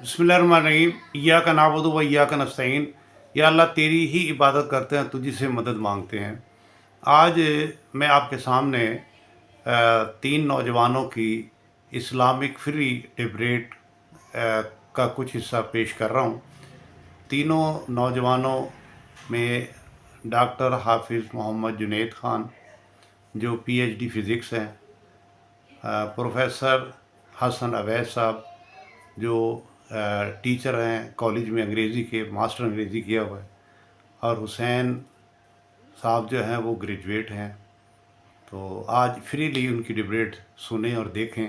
बिस्मिल्लाहिर्रहमानिर्रहीम। इय्याका नअबुदु व इय्याका नस्तईन। या अल्लाह तेरी ही इबादत करते हैं, तुझी से मदद मांगते हैं। आज मैं आपके सामने तीन नौजवानों की इस्लामिक फ्री डिबेट का कुछ हिस्सा पेश कर रहा हूँ। तीनों नौजवानों में डॉक्टर हाफिज़ मोहम्मद जुनैद ख़ान जो पीएचडी फ़िज़िक्स हैं, प्रोफेसर हसन अवैस साहब जो टीचर हैं कॉलेज में अंग्रेज़ी के, मास्टर अंग्रेज़ी किया हुआ है, और हुसैन साहब जो हैं वो ग्रेजुएट हैं। तो आज फ्रीली उनकी डिबेट सुनें और देखें,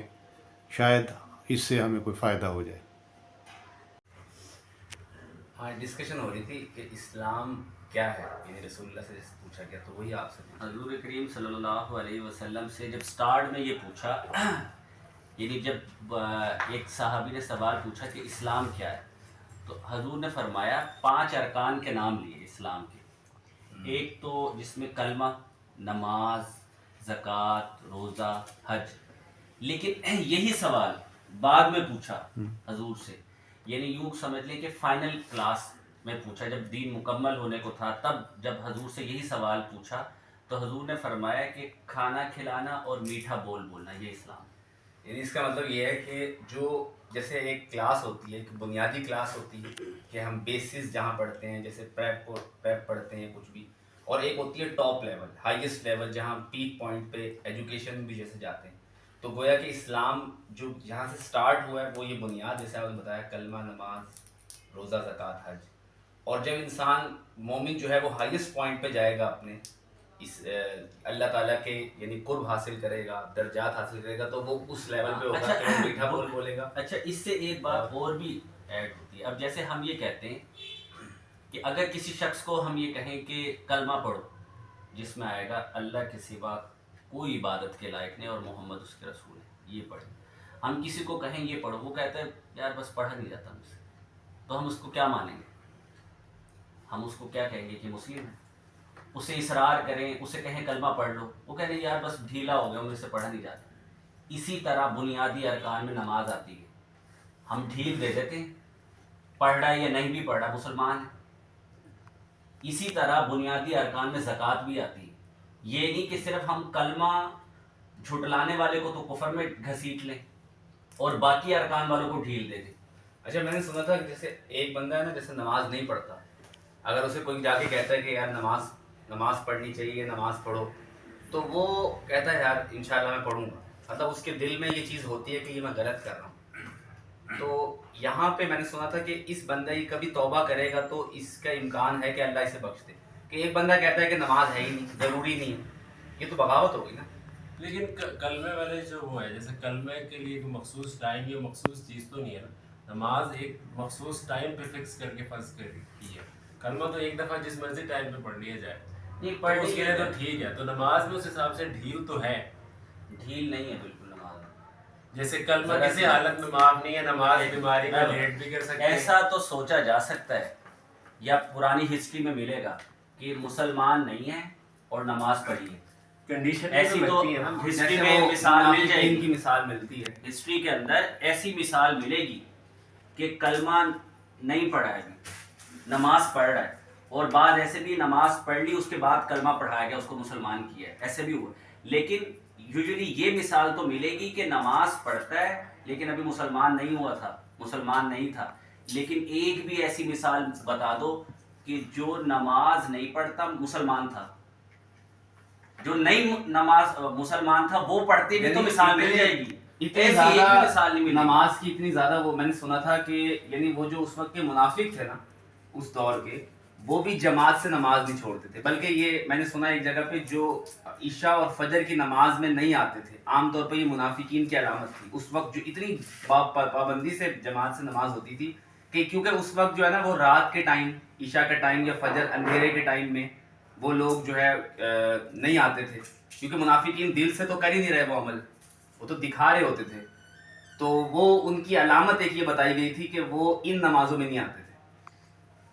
शायद इससे हमें कोई फ़ायदा हो जाए। हाँ, डिस्कशन हो रही थी कि इस्लाम क्या है, यानी रसूलुल्लाह से जैसे पूछा गया, तो वही आपसे हजूर करीम सल्लल्लाहु अलैहि वसल्लम से जब स्टार्ट में ये पूछा यानी जब एक सहाबी ने सवाल पूछा कि इस्लाम क्या है, तो हजूर ने फरमाया 5 अरकान के नाम लिए इस्लाम के। एक तो जिसमें कलमा, नमाज, ज़कात, रोज़ा, हज। लेकिन यही सवाल बाद में पूछा हजूर से, यानी यूँ समझ लें कि फाइनल क्लास में पूछा, जब दीन मुकम्मल होने को था, तब जब हजूर से यही सवाल पूछा तो हजूर ने फरमाया कि खाना खिलाना और मीठा बोल बोलना, ये इस्लाम। यानी इसका मतलब ये है कि जो जैसे एक क्लास होती है, एक बुनियादी क्लास होती है कि हम बेसिस जहाँ पढ़ते हैं, जैसे प्रेप पढ़ते हैं कुछ भी, और एक होती है टॉप लेवल, हाईएस्ट लेवल, जहाँ पीक पॉइंट पे एजुकेशन भी जैसे जाते हैं। तो गोया कि इस्लाम जो यहाँ से स्टार्ट हुआ है वो ये बुनियाद, जैसे आपने बताया, कलमा, नमाज, रोज़ा, ज़कात, हज। और जब इंसान मोमिन जो है वो हाईएस्ट पॉइंट पे जाएगा, अपने इस अल्लाह ताला के यानी कुर्ब हासिल करेगा, दर्जात हासिल करेगा, तो वो उस लेवल पे होगा कि वो मीठा बोल बोलेगा। अच्छा, इससे एक बात और भी ऐड होती है। अब जैसे हम ये कहते हैं कि अगर किसी शख्स को हम ये कहें कि कलमा पढ़ो, जिसमें आएगा अल्लाह के सिवा कोई इबादत के लायक नहीं और मोहम्मद उसके रसूल है, ये पढ़े। हम किसी को कहें ये पढ़ो, वो कहते हैं यार बस पढ़ा नहीं जाता मुझसे, तो हम उसको क्या मानेंगे? हम उसको क्या कहेंगे कि मुस्लिम है? उसे इसरार करें, उसे कहें कलमा पढ़ लो, वो कह रहे यार बस ढीला हो गया, मुझसे पढ़ा नहीं जाता। इसी तरह बुनियादी अरकान में नमाज आती है, हम ढील दे देते हैं, पढ़ रहा है या नहीं भी पढ़ रहा, मुसलमान है। इसी तरह बुनियादी अरकान में ज़कात भी आती है। ये नहीं कि सिर्फ हम कलमा झुटलाने वाले को तो कुफर में घसीट लें और बाकी अरकान वालों को ढील दे दें। अच्छा, मैंने सुना था कि जैसे एक बंदा है ना, जैसे नमाज नहीं पढ़ता, अगर उसे कोई जाके कहता है कि यार नमाज नमाज पढ़नी चाहिए, नमाज पढ़ो, तो वो कहता है यार इंशाल्लाह मैं पढ़ूंगा। मतलब उसके दिल में ये चीज़ होती है कि ये मैं गलत कर रहा हूँ। तो यहाँ पे मैंने सुना था कि इस बंदा ही कभी तौबा करेगा तो इसका इम्कान है कि अल्लाह इसे बख्श दे। कि एक बंदा कहता है कि नमाज है ही नहीं, ज़रूरी नहीं है, ये तो बगावत होगी ना। लेकिन कलमे वाले जो वो है, जैसे कलमे के लिए एक मखसूस टाइम या मखसूस चीज़ तो नहीं है ना। नमाज एक मखसूस टाइम पे फिक्स करके फर्ज कर की है। कलमा तो एक दफ़ा जिस मर्जी टाइम पे पढ़ लिया जाए, नहीं, तो उसके लिए तो ठीक है। तो नमाज में उस हिसाब से ढील तो है, ढील नहीं है बिल्कुल नमाज में। जैसे कलमा किसी हालत में माफ नहीं है, नमाज बीमारी में लेट भी कर सकते हैं। ऐसा तो सोचा जा सकता है, या पुरानी हिस्ट्री में मिलेगा कि मुसलमान नहीं है और नमाज पढ़ी है। कंडीशन ऐसी तो हिस्ट्री में मिसाल मिल जाएगी, की मिसाल मिलती है हिस्ट्री के अंदर, ऐसी मिसाल मिलेगी कि कलमा नहीं पढ़ा है, नमाज पढ़ रहा है, और बाद ऐसे भी नमाज पढ़ ली, उसके बाद कलमा पढ़ाया गया, उसको मुसलमान किया है, ऐसे भी हुआ। लेकिन यूजुअली ये मिसाल तो मिलेगी कि नमाज पढ़ता है लेकिन अभी मुसलमान नहीं हुआ था, मुसलमान नहीं था। लेकिन एक भी ऐसी मिसाल बता दो कि जो नमाज नहीं पढ़ता मुसलमान था, जो नहीं नमाज मुसलमान था वो पढ़ते भी तो मिसाल मिल जाएगी। इतनी ज्यादा मिसाल नहीं मिली नमाज की, इतनी ज्यादा वो मैंने सुना था कि यानी वो जो उस वक्त के मुनाफिक थे ना, उस दौर के, वो भी जमात से नमाज नहीं छोड़ते थे। बल्कि ये मैंने सुना एक जगह पे, जो ईशा और फजर की नमाज में नहीं आते थे, आमतौर पर ये मुनाफिकीन की अलामत थी। उस वक्त जो इतनी पाबंदी से जमात से नमाज होती थी कि क्योंकि उस वक्त जो है ना, वो रात के टाइम, ईशा के टाइम या फजर अंधेरे के टाइम में वो लोग जो है नहीं आते थे, क्योंकि मुनाफिकीन दिल से तो कर ही नहीं रहे वो अमल, वो तो दिखा रहे होते थे। तो वो उनकी अलामत एक ये बताई गई थी कि वो इन नमाजों में नहीं आते थे।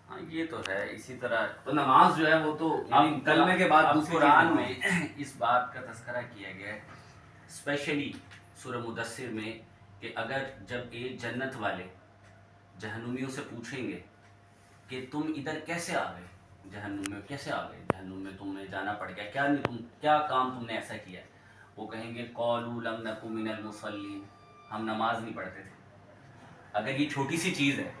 हाँ, ये तो है। इसी तरह तो नमाज जो है वो तो कलमे के बाद दूसरी कुरान में इस बात का तस्करा किया गया है, स्पेशली सूरह मुदस्सिर में, कि अगर जब एक जहन्नुमियों से पूछेंगे कि तुम इधर कैसे आ गए, जहन्नुम में कैसे आ गए, जहन्नुम में तुम्हें जाना पड़ गया, क्या काम तुमने ऐसा किया। वो कहेंगे क़ालू लम नकु मिनल मुसल्लीन, हम नमाज नहीं पढ़ते थे। अगर ये छोटी सी चीज़ है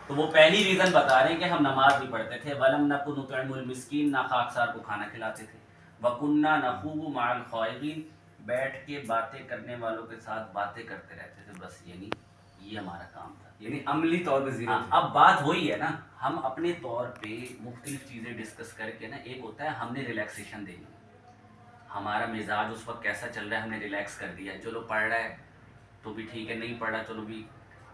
तो वो पहली रीज़न बता रहे हैं कि हम नमाज नहीं पढ़ते थे। वलम नकु नुतइमुल मिस्कीन, ना खाकसार को खाना खिलाते थे। वकुन्ना नखूबु मअल ख़ाइदीन, बैठ के बातें करने वालों के साथ बातें करते रहते थे। बस यानी ये हमारा काम था, यानी अमली तौर पे जीरो हाँ। अब बात वही है ना, हम अपने तौर पे मुख्तलिफ चीज़ें डिस्कस करके ना, एक होता है हमने रिलैक्सेशन देनी, हमारा मिजाज उस वक्त कैसा चल रहा है, हमने रिलैक्स कर दिया, चलो पढ़ रहा है तो भी ठीक है, नहीं पढ़ा चलो भी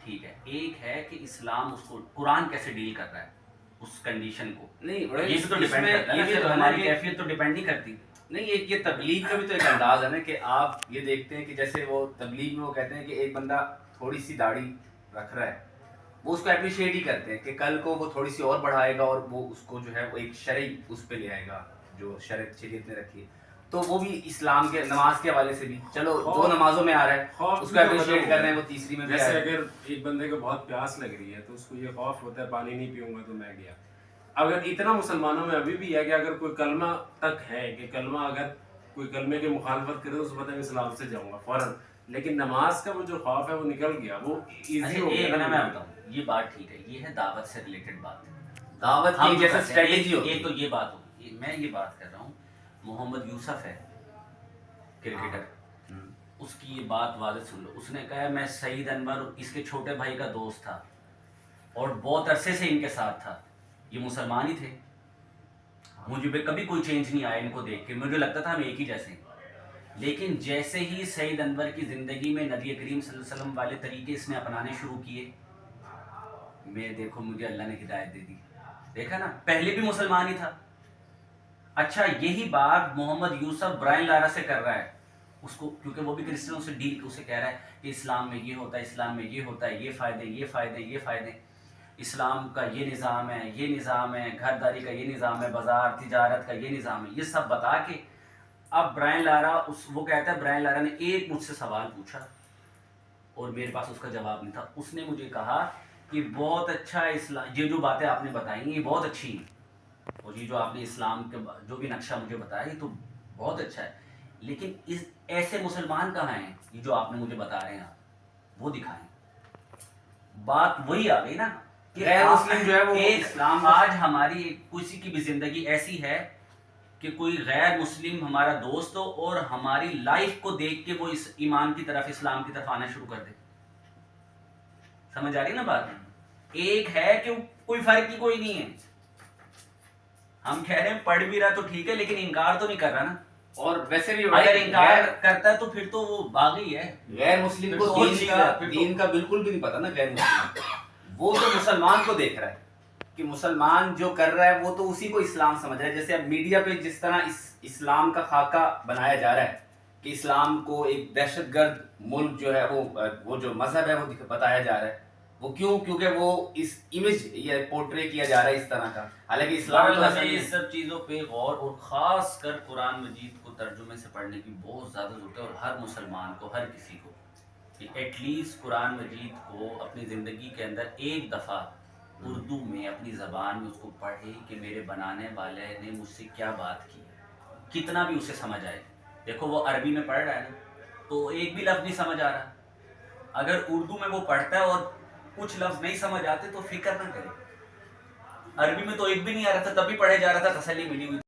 ठीक है। एक है कि इस्लाम उसको, कुरान कैसे डील कर रहा है उस कंडीशन को, नहीं ये भी तो डिपेंड करता है ना, ये भी फिर तो है ना हमारी कि कैफियत तो डिपेंड नहीं करती। नहीं, एक ये तबलीग का भी तो एक अंदाज है ना कि आप ये देखते हैं कि जैसे वो तबलीग में वो कहते हैं कि एक बंदा थोड़ी सी दाढ़ी रख रहा है, वो उसको अप्रिशिएट ही करते हैं कि कल को वो थोड़ी सी और बढ़ाएगा और वो उसको जो है वो एक शरई उस पे ले आएगा जो शरीयत ने रखी है। तो वो भी इस्लाम के नमाज के हवाले से भी, चलो दो नमाजों में आ रहा है उसको अप्रिशिएट कर रहे हैं, वो तीसरी में भी आ जैसे रहा है। अगर एक बंदे को बहुत प्यास लग रही है तो उसको ये खौफ होता है पानी नहीं पीऊंगा तो मैं गया। अगर इतना मुसलमानों में अभी भी है कि अगर कोई कलमा तक है कि कलमा अगर कोई कलमे की मुखालफत करे तो उसको पता है इस्लाम से जाऊंगा फौरन, लेकिन नमाज का वो जो खौफ है वो निकल गया, वो इजी अच्छा, हो एक गया ना ना। मैं बताऊँ, ये बात ठीक है, ये है दावत से रिलेटेड बात, दावत हम की जो जैसे करते हैं, स्ट्रेटेजी होती एक है। तो ये बात होगी, मैं ये बात कर रहा हूँ, मोहम्मद यूसुफ है क्रिकेटर, उसकी ये बात वाज़ेह सुन लो, उसने कहा मैं सईद अनवर इसके छोटे भाई का दोस्त था और बहुत अरसे से इनके साथ था, ये मुसलमान ही थे, मुझे पे कभी कोई चेंज नहीं आया इनको देख के, मुझे लगता था हम एक ही जैसे हैं। लेकिन जैसे ही सईद अनवर की ज़िंदगी में नबी करीम सल्लल्लाहु अलैहि वसल्लम वाले तरीके इसने अपनाने शुरू किए, मैं देखो मुझे अल्लाह ने हिदायत दे दी, देखा ना, पहले भी मुसलमान ही था। अच्छा, यही बात मोहम्मद यूसुफ ब्रायन लारा से कर रहा है उसको, क्योंकि वो भी क्रिश्चियनों से डील, उसे कह रहा है कि इस्लाम में ये होता है, इस्लाम में ये होता है, ये फ़ायदे ये फ़ायदे ये फ़ायदे, इस्लाम का ये निज़ाम है, ये निज़ाम है, घरदारी का ये निज़ाम है, बाज़ार तिजारत का ये निज़ाम है, ये सब बता के अब ब्रायन लारा वो कहता है, ब्रायन लारा ने एक मुझसे सवाल पूछा और मेरे पास उसका जवाब नहीं था। उसने मुझे कहा कि बहुत अच्छा इस्लाम, ये जो बातें आपने बताई ये बहुत अच्छी हैं, और ये जो आपने इस्लाम के जो भी नक्शा मुझे बताया ये तो बहुत अच्छा है, लेकिन इस ऐसे मुसलमान कहाँ हैं ये जो आपने मुझे बता रहे हैं, आप वो दिखाएं। बात वही आ गई ना कि गैर मुस्लिम जो है वो एक इस्लाम आज हमारी किसी की भी जिंदगी ऐसी है कि कोई गैर मुस्लिम हमारा दोस्त हो और हमारी लाइफ को देख के वो इस ईमान की तरफ, इस्लाम की तरफ आना शुरू कर दे। समझ आ रही ना बात? एक है कि कोई फर्क ही कोई नहीं है, हम कह रहे हैं पढ़ भी रहा तो ठीक है, लेकिन इनकार तो नहीं कर रहा ना, और वैसे भी अगर इनकार करता है तो फिर तो वो बागी है। गैर मुस्लिम को फिर तो और चीज़ है, फिर तो- दीन का बिल्कुल भी नहीं पता ना गैर मुस्लिम, वो तो मुसलमान को देख रहा है कि मुसलमान जो कर रहा है वो तो उसी को इस्लाम समझ रहा है। जैसे अब मीडिया पे जिस तरह इस्लाम का खाका बनाया जा रहा है कि इस्लाम को एक दहशतगर्द मुल्क जो है वो जो मजहब है वो बताया जा रहा है, वो क्यों? क्योंकि वो इस इमेज या पोर्ट्रे किया जा रहा है इस तरह का, हालांकि इस्लाम तो ऐसा हमें नहीं इस है। सब चीज़ों पे गौर और ख़ास कर कुरान मजीद को तर्जुमे से पढ़ने की बहुत ज़्यादा ज़रूरत है, और हर मुसलमान को, हर किसी को कि एटलीस्ट कुरान मजीद को अपनी ज़िंदगी के अंदर एक दफ़ा उर्दू में अपनी ज़बान में उसको पढ़े कि मेरे बनाने वाले ने मुझसे क्या बात की, कितना भी उसे समझ आए। देखो वो अरबी में पढ़ रहा है ना, तो एक भी लफ्ज़ नहीं समझ आ रहा, अगर उर्दू में वो पढ़ता है और कुछ लफ्ज़ नहीं समझ आते तो फिक्र ना करे, अरबी में तो एक भी नहीं आ रहा था तब भी पढ़े जा रहा था, तसल्ली मिली हुई।